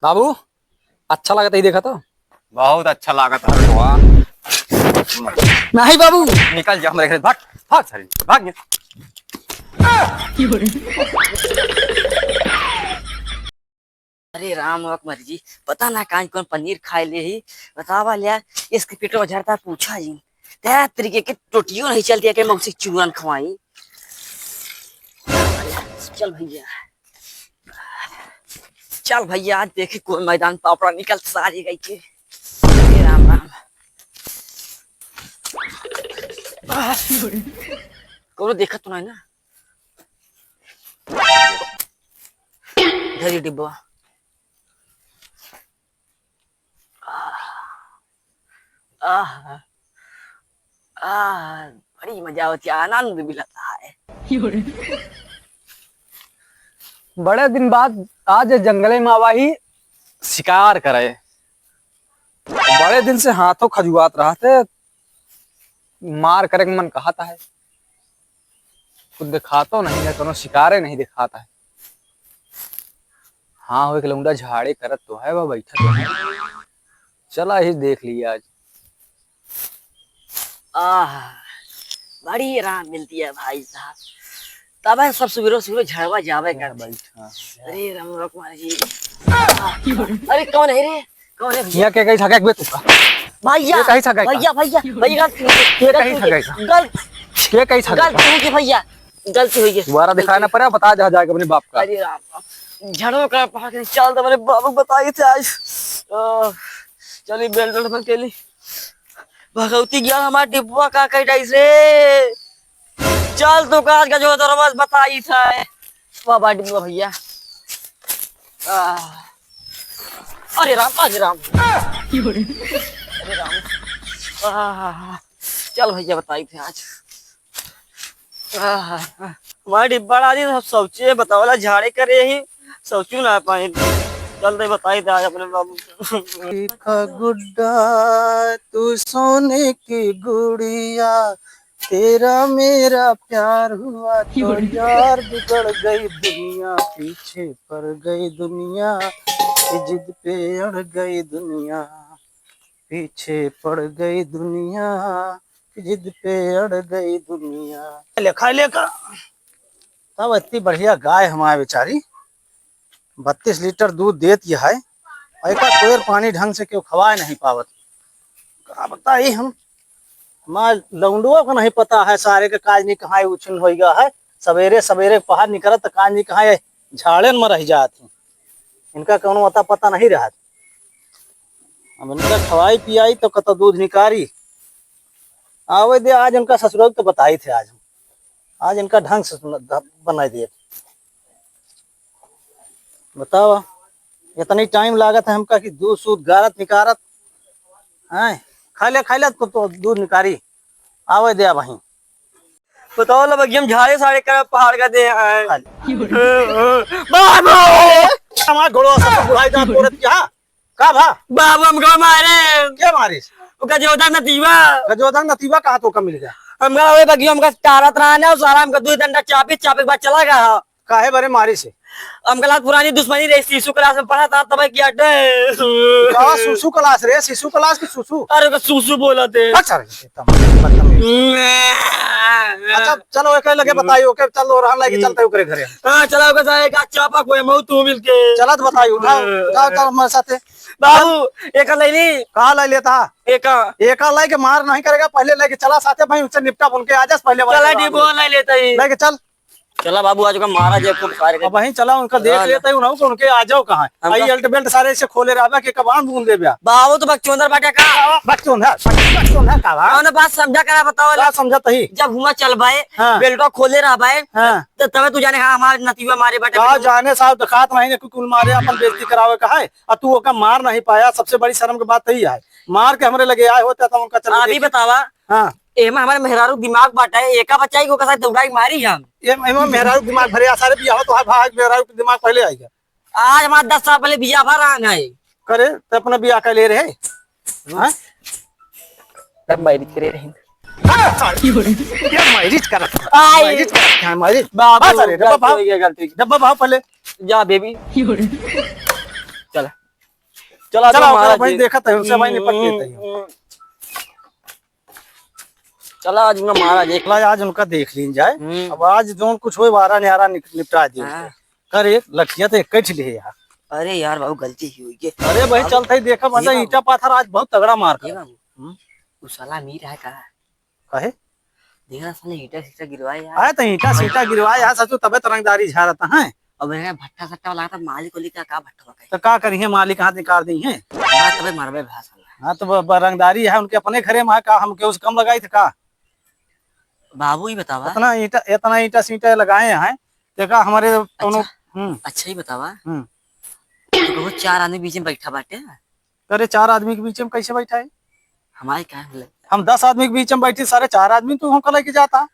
बाबू अच्छा लगा ही देखा तो। बहुत अच्छा लगा था भगवान। नहीं बाबू निकल जा हमारे घर, भाग भाग सारी भाग ये। अरे राम अकबर जी, पता ना कहाँ कौन पनीर खाए ले ही बतावा लिया। इसके पेट में झड़ता पूछा जी तेरा तरीके के टोटियों नहीं चलती है कि मुझसे चूरन खवाई। चल भैया चल भैया, आज देखे कोई मैदान पापड़ा निकल सारी गई के। अरे राम राम। कौन देखा तो नहीं ना धरी डिब्बा। आह आह बड़ी मजा होती है, आनंद मिलता है। बड़े दिन बाद आज जंगले में आवा ही शिकार करे। बड़े दिन से हाथों खजुआत रहा थे, मार करे के मन कहता है। खुद दिखातो नहीं है, कोनो शिकारे नहीं दिखाता है। हाँ हो एक लौंडा झाड़े करत तो है, वह बैठा तो है। चला ही देख लिया आज। आह बड़ी आराम मिलती है भाई साहब। तब है सब सुबह सुबह झड़वा जावे करते। अरे राम कुमार जी। अरे कौन है रे, कौन है भैया? ये क्या कहीं ठगा बे तुका? भैया ये कहीं ठगा? भैया भैया भैया ये कहीं ठगा? ये कहीं ठगा? गलती हुई भैया, गलती हुई है। दोबारा दिखाना पड़ा, बता जा जाएगा अपने बाप का। अरे राम झड़ों का पहाड़ के चल तो मेरे बाबू बताइए थे आज। चली बेल्ट बन के ली भगवती ज्ञान हमारा डिब्बा का कई डाइस रे। चल तो काज का जो दरवाज बताई था बाबा डिब्बा भैया। अरे राम अरे राम अरे राम। चल भैया बताई थे आज। हमारे डिब्बा आदि सोचे बतावला झाड़े करे ही सोचू ना पाए। चल दे बताई थे आज अपने बाबू देखा गुड्डा तू सोने की गुड़िया, तेरा मेरा प्यार हुआ तो यार बिगड़ गई दुनिया, पीछे पड़ गई दुनिया, जिद पे अड़ गई दुनिया, पीछे पड़ गई दुनिया, जिद पे अड़ गई दुनिया। लिखा लेकर तब इतनी बढ़िया गाय हमारे बेचारी 32 लीटर दूध देती है, एक कोई पानी ढंग से क्यों खवाए नहीं पावत। का बताइए हम लौंडुओं को नहीं पता है सारे के काज नहीं कहाँ उछिन हो गया है। सवेरे सवेरे बाहर निकलत काज नहीं कहाँ झाड़े में रह जाती। इनका कौन अता पता नहीं रहा। अब इनका खवाई पियाई तो कत दूध निकारी आवे दे। आज इनका ससुराल तो बताई थे आज इनका ढंग से बना दिए। बताओ इतनी टाइम लागत है हमका कि दूध सूध गारत निकारत है। खा ले तो दूध निकारी आवे दे वहीं। बताओ लो भैया हम झाड़े साड़े कर पहाड़ का दे हमारा घोड़ो सब बुढ़ाई जात औरत क्या का भा बाबू हमको मारे। क्या मारिस? उनका जोधा नतीवा गजोदन नतीबा कहाँ तो का मिल गया? हमका वही बगिया हमका तारत रहा है और सारा हमका 2 डंडा चापे के बाद चला गया। काहे बरे मारिस? हमका लात पुरानी दुश्मनी रही, शिशु क्लास में पढ़ा था तब किया का सुसु क्लास रे? शिशु क्लास की सुसु? अरे सुसु बोला थे। अच्छा अच्छा चलो एक लगे बताइयो के चलो रहन लगे चलते ओकरे घरे। हां चला ओके सारे का चापा कोई मऊ तू मिलके चलत बताइयो उठाओ जाओ चल हमारे साथे। बाबू एक ले ली कहाँ ले लेता? एक लाई के मार नहीं करेगा, पहले लेके चला साथे भाई उससे निपटा बोल के आ जा पहले चला डिबो ले लेता ही लेके चल। चला बाबू आज का मारा जे खूब सारे अब वहीं चला उनका देख लेता हूं ना उनके आ जाओ कहां आई अल्ट बेल्ट सारे से खोले रहबा के कबान बूंद दे बिया। बाबू तो बकचोदर बाटे का बच्चों है का कौन बात समझा करा बताओ क्या समझत ही? जब हुआ चल भाई हाँ। बेल्टो खोले रहा भाई हां तो तबे तू जाने हां हमारे नतीवा मारे बाटे का जाने साहब दिखात नहीं कुल मारे अपन बेइज्जती करावे का है और तू ओका मार नहीं पाया। सबसे बड़ी शर्म की बात यही है, मार के हमरे लगे आए होते तो उनका चल अभी बतावा। हां एमा हमारे मेहरारू दिमाग बाटा है, एका बच्चा को कैसा दौड़ाई मारी हम ये मेहरारू दिमाग भरे सारे बिया हो तो है भाग मेहरारू के दिमाग पहले आएगा। आज हमारा 10 साल पहले बिया भर रहा है करे तो अपना बिया का ले रहे हैं तब बैठ करे रहे मैरिज कर बाबू डब्बा भाव पहले जा बेबी चल चला चला महाराज भाई जी। देखा था उनसे भाई निपट लेते हैं। चला आज उनका महाराज एक चला आज उनका देख लीन जाए। अब आज जो कुछ हो वारा न्यारा निपटा दिए हाँ। कर एक लठिया तो एक कट लिए यार। अरे यार बाबू गलती ही हुई है। अरे भाई चलता ही देखा मजा ये ईटा पाथर आज बहुत तगड़ा मार ये कर। बाबू उस साला अमीर है कहा कहे देखा साले ईटा सीटा गिरवाए यार। आए तो ईटा सीटा गिरवाया यार सचो तबे तरंगदारी झा रहता है। और मैंने भट्टा सट्टा वाला था मालिक को लेकर का भट्टा का तो का करिए मालिक हाथ निकाल दी है। तबे मरबे भाषा हाँ तो रंगदारी है उनके अपने घरे में है का हम के उस कम लगाई थे का बाबू ही बतावा। इतना ईटा सीटा लगाए हैं देखा हमारे दोनों। अच्छा ही बतावा। हम्म। तो 4 आदमी बीच में बैठा बाटे अरे 4 आदमी के बीच में कैसे बैठा है। हमारे क्या है हम 10 आदमी के बीच में बैठे सारे 4 आदमी तू हमको लेके जाता।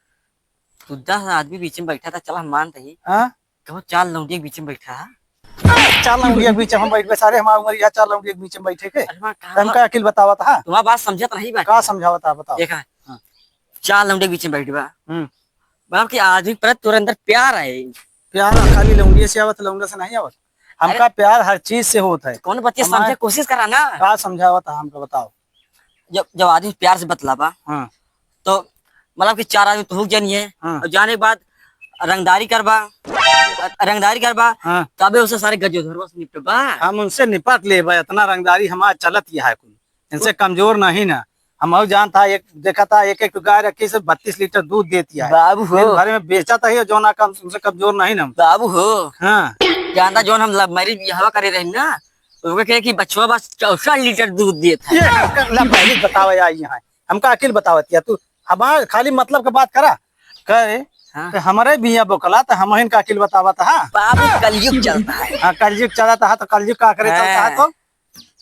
तू 10 आदमी बीच में बैठा था चल हम मानते ही। हाँ? कहो 4 लौंडिया के बीच में बैठा है। 4 लौंडिया के बीच में हम बैठ गए सारे हमारे उम्र 4 लौंडिया के बीच में बैठे के अरे वहाँ हमका अकिल बतावा था। तुम्हारा बात समझत नहीं बात का समझावा था बताओ। देखा हाँ। 4 लौंडे के बीच में बैठ बा हम्म। मतलब कि आदमी पर तुरंत अंदर प्यार है। प्यार खाली लौंडिया से आवत लौंडा से नहीं आवत। हमका प्यार हर चीज से होता है। कौन बच्चे समझे कोशिश करा ना। का समझावा था हमको बताओ। जब आदमी प्यार से बतलावा हाँ। तो मतलब कि 4 आदमी तो जानिए हाँ। और जाने के बाद रंगदारी करबा हाँ। तबे उसे सारे गजो धरवा से निपटबा। हम उनसे निपट ले भाई इतना रंगदारी हमारा चलत ही है कुल इनसे कमजोर नहीं ना। हम और जानता एक देखा था एक गाय रखी से 32 लीटर दूध देती है। बाबू हो दिन भर में बेचा था जो ना कम उनसे कमजोर नहीं ना। बाबू हो हाँ। जानता जो हम लव मैरिज बियाह करे रही ना तो कहे कि बच्चों बस 64 लीटर दूध देता है। ये पहले बतावा यहाँ हमका अकिल बतावतिया तू हमारे खाली मतलब का बात करा करे। हाँ। तो हमारे बिया बोकला तो हम इनका अकिल बतावा था। बाबू कलयुग चलता है। हाँ कलयुग चलता है तो कलयुग का करे चलता है तो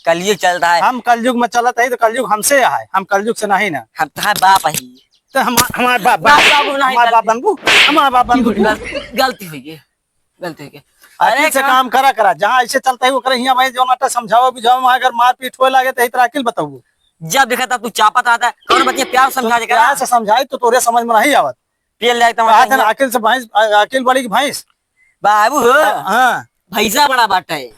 कलयुग चलता है। हम कलयुग में चलता है तो कलयुग हमसे है हम कलयुग से नहीं ना। हम तो बाप ही तो हमारे बाप बाबू नहीं हमारे बाप बनबू हमारे बाप बनबू। गलती हुई है गलती हुई है। अकिल से काम करा जहाँ ऐसे चलता है वो करे यहाँ भाई जो नाटा समझाओ बुझाओ वहाँ अगर मार पीट हो लागे तो इतना अकिल बताऊ। जब देखा तब तू चापत आता है कौन बच्चे प्यार समझा देगा प्यार से समझाई तो तोरे समझ में नहीं आवत। पेल लगता कहा था ना अकिल से भैंस अकिल बड़ी की भैंस। बाबू हो हाँ भैसा बड़ा बाटा है।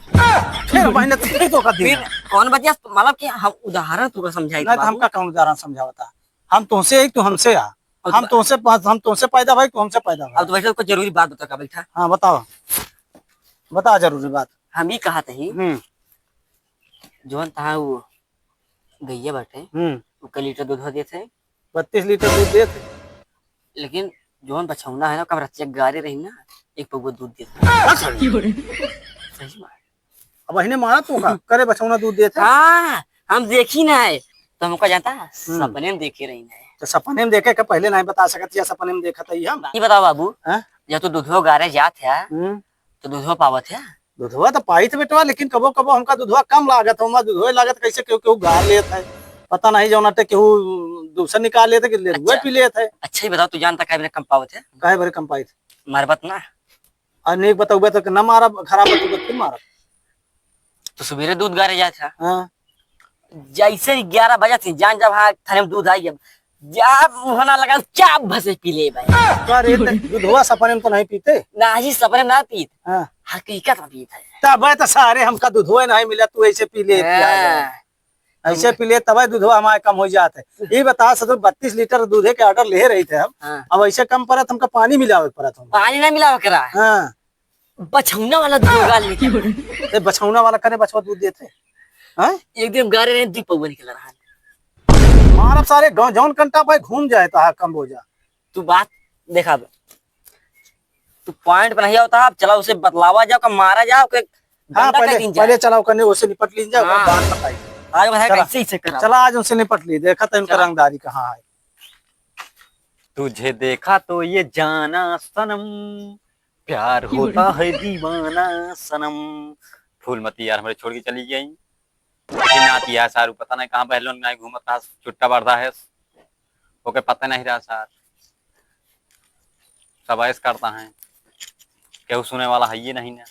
फिर मैंने तो फिर तो कर दिया। फिर कौन बच्चे मतलब कि हम उदाहरण तुमको समझाई नहीं तो हमका कौन उदाहरण समझावता। हम तुमसे एक तू हमसे आ हम तुमसे पैदा भाई तू हमसे पैदा अब तो वैसे उसको जरूरी बात बता का बैठा। हाँ बताओ बता जरूरी बात। हम ही कहा थी जोन था वो गैया बाटे वो कई लीटर दूध दे थे 32 लीटर दूध दे थे। लेकिन जोन बछौना है ना कब रच्चे गारे रही ना एक पगुआ दूध देता सही में। अब अहिने मारा तू का करे बछौना दूध देते। हाँ हम देखी ना है तो हमको जानता सपने में देखे रही ना तो सपने में देखे का पहले नहीं बता सकत या सपने में देखा था हम। ये बताओ बाबू हाँ? जब तू दूधवा गारे जात है तो दूधवा पावत है। दूधवा तो पाई थे बेटवा लेकिन कबो कबो हमका दूधवा कम लागत हमारा दूधवा लागत कैसे केहू केहू गार लेत है पता नहीं जो नाटे केहू दूसरा निकाल लेते कि लेरुआ पी लेत है। अच्छा ही बताओ तू जानता क्या कम पावत है काहे भरे कम पाई थे मारबत ना और नहीं बताऊबे तो न मारा खराब बताऊबे फिर मारा। तो सवेरे दूध गारे जात है हाँ जैसे 11 बजे थी जान जब हाँ थाने में दूध आई जब मुहना लगा चाप भसे पी ले भाई। अरे दूधवा सपने में तो नहीं पीते ना ही सपने में ना पीत हाँ हकीकत में पीत है। तब तो सारे हमका दूधवा नहीं मिला तू ऐसे पी ले ऐसे पी ले तब दूधवा हमारे कम हो जाते। ये बता सदर 32 लीटर दूधे के ऑर्डर ले रहे थे हम। हाँ। अब ऐसे कम परत हमका पानी मिलावे परत हम। पानी ना मिला करा हाँ बछौना वाला दूध गाल लेके बछौना वाला करे बछवा दूध देते हाँ? एक दिन गारे रहे दी पौवा निकल रहा मारब सारे गाँव जौन कंटा भाई घूम जाए तो कम हो जा। तू बात देखा तू पॉइंट पर नहीं होता चला उसे बतलावा जाओ का मारा जाओ के हाँ पहले चलाओ करने उससे निपट लीजिए हाँ। बात बताई। आज बताया चला। कैसे इसे करा चला आज उनसे निपट ली देखा था इनका रंगदारी कहाँ है। तुझे देखा तो ये जाना सनम प्यार होता है दीवाना सनम। फूलमती यार हमारे छोड़ के चली गई लेकिन आती है सारू पता नहीं कहाँ पहलों नहीं घूमत रहा छुट्टा बढ़ता है ओके पता नहीं रहा सार सब ऐस करता है केहू सुने वाला है ये नहीं ना।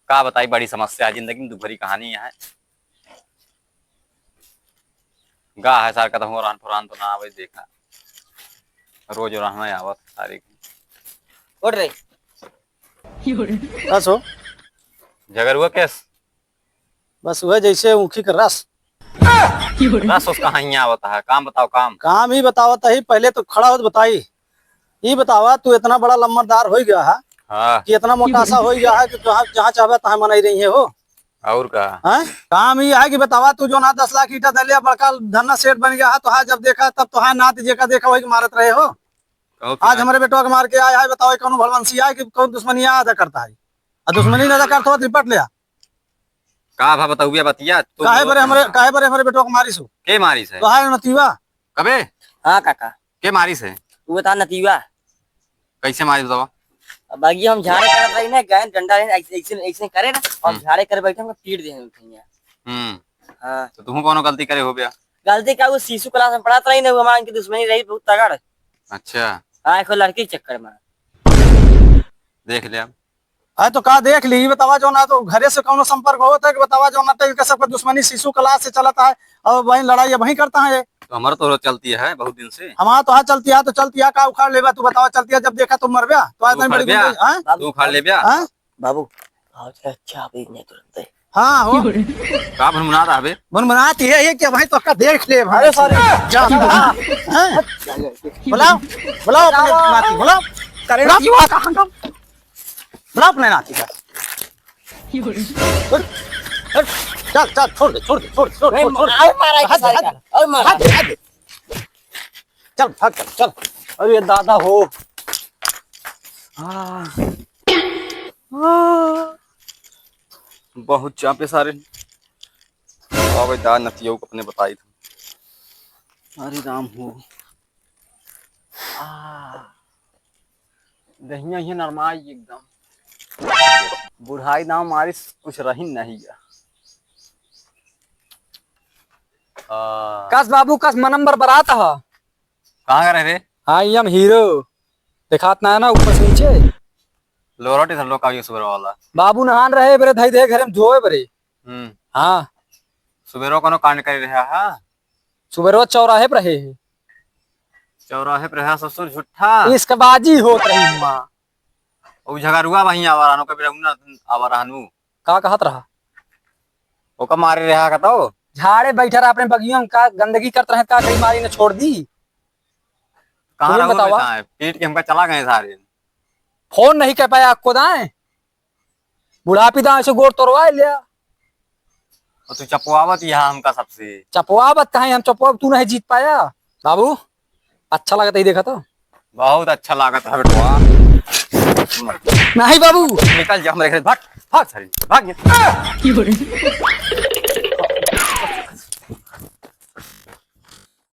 का बताई बड़ी समस्या है जिंदगी में दुभरी कहानी है। गा है सार कदम रान पुरान तो ना आवे देखा रोज रहना आवत सारी उठ रही बस हो जगर हुआ कैस बस वह जैसे ऊखी का रस। रस उसका यहाँ होता है। काम बताओ काम। काम ही बतावत ही, पहले तो खड़ा हो तो बताई। ये बतावा तू इतना बड़ा लम्बरदार हो गया है हाँ कि इतना मोटा सा हो गया है कि तुहां जहाँ चाहे तहाँ मनाई रही है हो। और का हैं? काम ये है कि बतावा तू जो ना 10 लाख ईटा दलिया बड़का धन्ना सेठ बन गया है, तो जब देखा तब तो नात जेका देखा वही के मारत रहे हो। कहो आज कि हमारे बेटवा के मार के आया है, बताओ कौन भलवंशी है कि कौन दुश्मनी अदा करता है। और दुश्मनी अदा करता हो निपट लिया। का भा बताऊ बतिया तुम काहे लोग बरे कहाँ हमारे बेटवा को मारिस हो। के मारिस है तो है नतीवा। कबे हाँ काका, के मारिस है तू बता नतीवा। कैसे मारिस बताओ। अब बाकी हम झाड़े करत रही ना, गाय डंडा ऐसे ऐसे करे ना, और झाड़े कर बैठे हम पीट दे भैया। हाँ, तो तुम कौन गलती करे हो गया। गलती का वो शिशु क्लास में पढ़ात रही ना, वो हमारे दुश्मनी रही बहुत तगड़। अच्छा हाँ, एक लड़की के चक्कर में। देख लिया। है तो का देख ली बतावा जो ना तो घरे से कौन संपर्क होता है कि बतावा जो ना तो इनका सबका दुश्मनी शिशु क्लास से चलता है और वही लड़ाई वही करता है। तो हमारा तो चलती है बहुत दिन से। हमारा तो चलती है तो चलती है का उखाड़ लेबा तू बतावा चलती है जब देखा तुम मर गया तो आज नहीं बड़ी गुंडई, हैं? तू उखाड़ ले ब्या। हैं? बाबू अच्छा अभी नहीं तुरंत। हाँ हो का भनमुना रहा बे। मनमनाती है ये कि भाई तो का देख ले भाई। सॉरी जा हैं? बुलाओ बुलाओ अपने नाती बुलाओ बुलाओ अपने नाती का। चल चल छोड़ दे छोड़ दे छोड़ दे, छोड़ दे, छोड़ दे। हद दे, हद दे, हद दे, हद दे। चल भाग चल। अरे दादा हो। बहुत चापे सारे। भाई दाद नतियों को अपने बताई था। अरे राम हो। दहिया ही नरमाई एकदम। बुढ़ाई नाम मारिस कुछ रही नहीं है। कस बाबू कस मनंबर बरात है। कहाँ का रहे रे। I am hero. दिखात ना है ना ऊपर से नीचे। लोराटी था लोग का सुबह वाला। बाबू नहान रहे बरे धई दे घर में धोए बरे। हाँ सुबेरो कोनो कांड कर रहा है। सुबह रोज चौराहे पर रहे। चौराहे पर रहा ससुर झूठा। इसका बाजी होत रही माँ। ओ झगड़ुआ वहीं आवा रहनो कबीरा उन्ना आवा रहनु। का कहत रहा। ओका मारे रहा का तो। झाड़े बैठा रहा अपने बगियों में का गंदगी करते रहे का कहीं मारी ने छोड़ दी। कहाँ तुम्हें रहो बतावा। बेटा है पीट के हमका चला गए सारे। फोन नहीं कह पाया आपको दाएं। बुढ़ापी दाएं से गोर तोड़वा लिया। और तू चपवावत यहाँ हमका सबसे। चपवावत कहीं हम चपवा तू नहीं जीत पाया। बाबू अच्छा लगा ही देखा तो। बहुत अच्छा लागत है बेटवा। नहीं बाबू निकल जा हमारे घर भाग भाग सारी भाग।